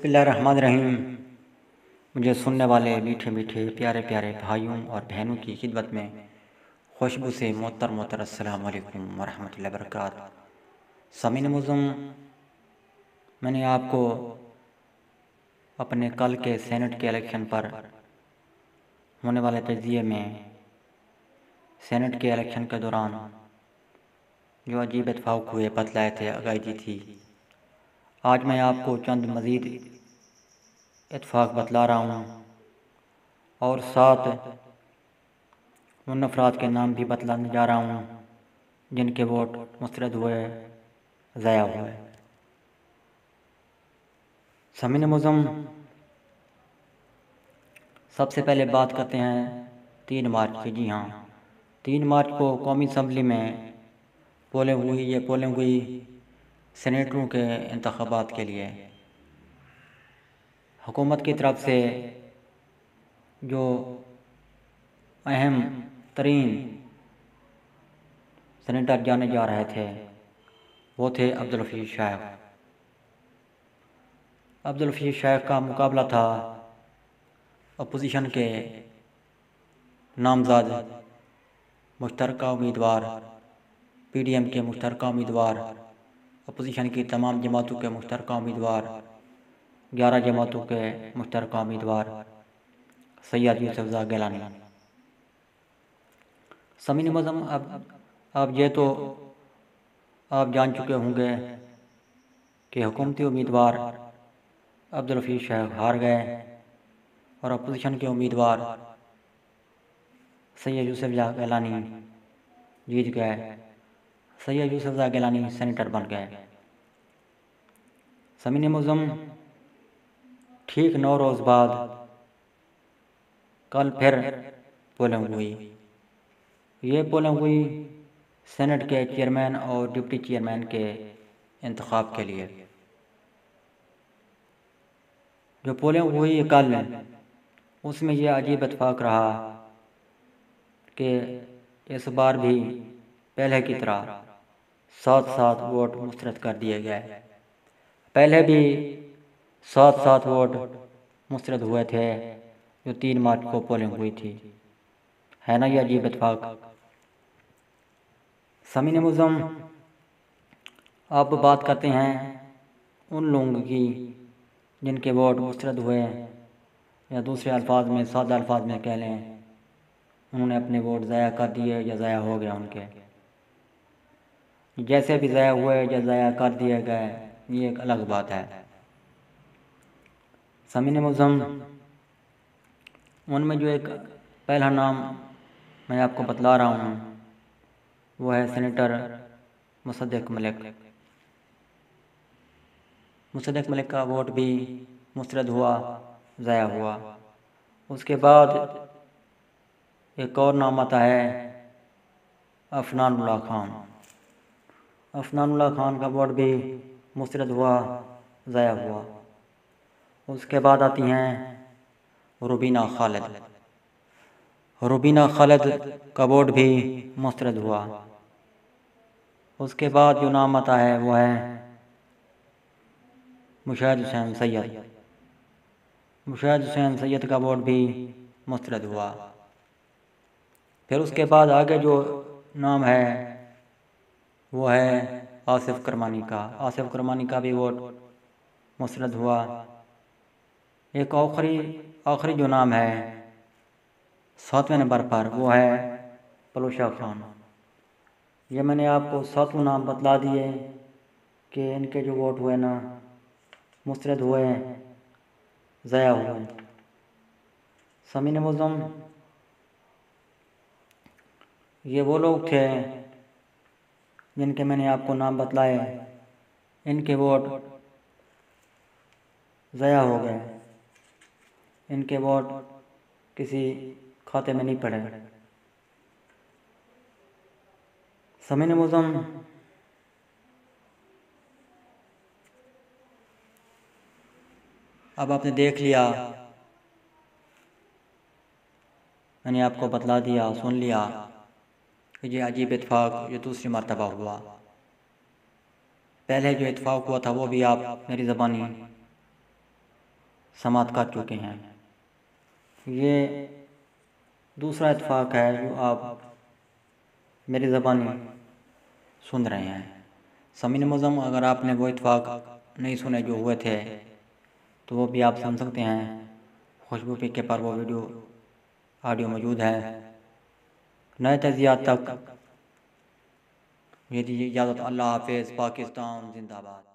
बिस्मिल्लाहिर्रहमानिर्रहीम। मुझे सुनने वाले मीठे मीठे प्यारे प्यारे भाइयों और बहनों की खिदमत में खुशबू से मोहतर अस्सलाम वालेकुम वरहमतुल्लाहि वबरकातुहू। सामीन मुअज़्ज़म, मैंने आपको अपने कल के सेनेट के इलेक्शन पर होने वाले तजिए में सेनेट के इलेक्शन के दौरान जो अजीब इत्तेफाक हुए बतलाए थे, आगाही दी थी। आज मैं आपको चंद मज़ीद इत्तेफाक बतला रहा हूँ और साथ उन अफराद के नाम भी बतलाने जा रहा हूँ जिनके वोट मुस्तरद हुए, ज़ाया हुए। सामीन मुअज़्ज़म, सबसे पहले बात करते हैं 3 मार्च की। जी हाँ, 3 मार्च को कौमी असम्बली में पोलिंग हुई। ये पोलिंग हुई सेनेटरों के इंतखाबात के लिए। हुकूमत की तरफ से जो अहम तरीन सेनेटर जाने जा रहे थे वो थे अब्दुल हफीज़ शेख। अब्दुल हफीज़ शेख का मुकाबला था अपोजिशन के नामज़द मुश्तरका उम्मीदवार, PDM के मुश्तरका उम्मीदवार, अपोजिशन की तमाम जमातों के मुश्तरका उम्मीदवार, 11 जमातों के मुश्तरका उम्मीदवार सैयद यूसुफ़ज़ई गिलानी। सामीन मुअज़्ज़म, अब ये तो आप जान चुके होंगे कि हुकूमती उम्मीदवार अब्दुल हफीज़ शेख हार गए और अपोजिशन के उम्मीदवार सैयद यूसुफ़ज़ई गिलानी जीत गए। सैयद यूसुफ़ज़ई गिलानी सेनेटर बन गए। सामीन मुअज़्ज़म, ठीक 9 रोज़ बाद कल फिर पोलिंग हुई। ये पोलिंग हुई सेनेट के चेयरमैन और डिप्टी चेयरमैन के इंतखाब के लिए। जो पोलिंग हुई कल, उसमें यह अजीब इत्तेफाक रहा कि इस बार भी पहले की तरह 7-7 वोट मुस्तरद कर दिए गए। पहले भी 7-7 वोट मुस्तरद हुए थे जो 3 मार्च को पोलिंग हुई थी। है ना ये अजीब इत्तेफाक। सामीन मुअज़्ज़म, अब बात करते हैं उन लोगों की जिनके वोट मुस्तरद हुए, या दूसरे अल्फाज में, सादा अल्फाज में कह लें, उन्होंने अपने वोट ज़ाया कर दिए या ज़ाया हो गया उनके। जैसे भी ज़ाया हुए या ज़ाया कर दिए गए, ये एक अलग बात है। सामीन मुअज़्ज़म, उनमें जो एक पहला नाम मैं आपको बतला रहा हूँ वो है सेनेटर मुसद्दिक़ मलिक। मुसद्दिक़ मलिक का वोट भी मुस्तरद हुआ, ज़ाया हुआ। उसके बाद एक और नाम आता है अफ़नानुल्लाह खान। अफ़नानुल्लाह खान का वोट भी मुस्तरद हुआ, ज़ाया हुआ। उसके बाद आती हैं रुबीना खालिद। रुबीना खालिद का वोट भी मुस्तरद हुआ। उसके बाद जो नाम आता है वो है मुशाहिद हुसैन सैयद। मुशाहिद हुसैन सैयद का वोट भी मुस्तरद हुआ। फिर उसके बाद आगे जो नाम है वो है आसिफ करमानी का। आसिफ करमानी का भी वोट मुस्तरद हुआ। एक आखिरी जो नाम है 7वें नंबर पर वो है पलूशा खान। ये मैंने आपको 7 नाम बतला दिए कि इनके जो वोट हुए ना मुस्तरद हुए, ज़ाया हुए। सामीन मुअज़्ज़म, ये वो लोग थे जिनके मैंने आपको नाम बतलाए, इनके वोट ज़ाया हो गए, इनके वोट किसी खाते में नहीं पड़े। सामीन मुअज़्ज़म, अब आपने देख लिया, मैंने आपको बतला दिया, सुन लिया कि ये अजीब इत्तेफाक ये दूसरी मर्तबा हुआ। पहले जो इत्तेफाक हुआ था वो भी आप मेरी ज़बानी समाप्त कर चुके हैं। ये दूसरा इत्फाक है जो आप मेरी ज़बानी सुन रहे हैं। समीन मुअज़्ज़म, अगर आपने वो इत्फाक नहीं सुने जो हुए थे तो वो भी आप सुन सकते हैं। खुशबू पीके पर वो वीडियो ऑडियो मौजूद है। नए तज़ियात तक ये दीजिए इजाज़त। अल्लाह हाफ़िज़। पाकिस्तान जिंदाबाद।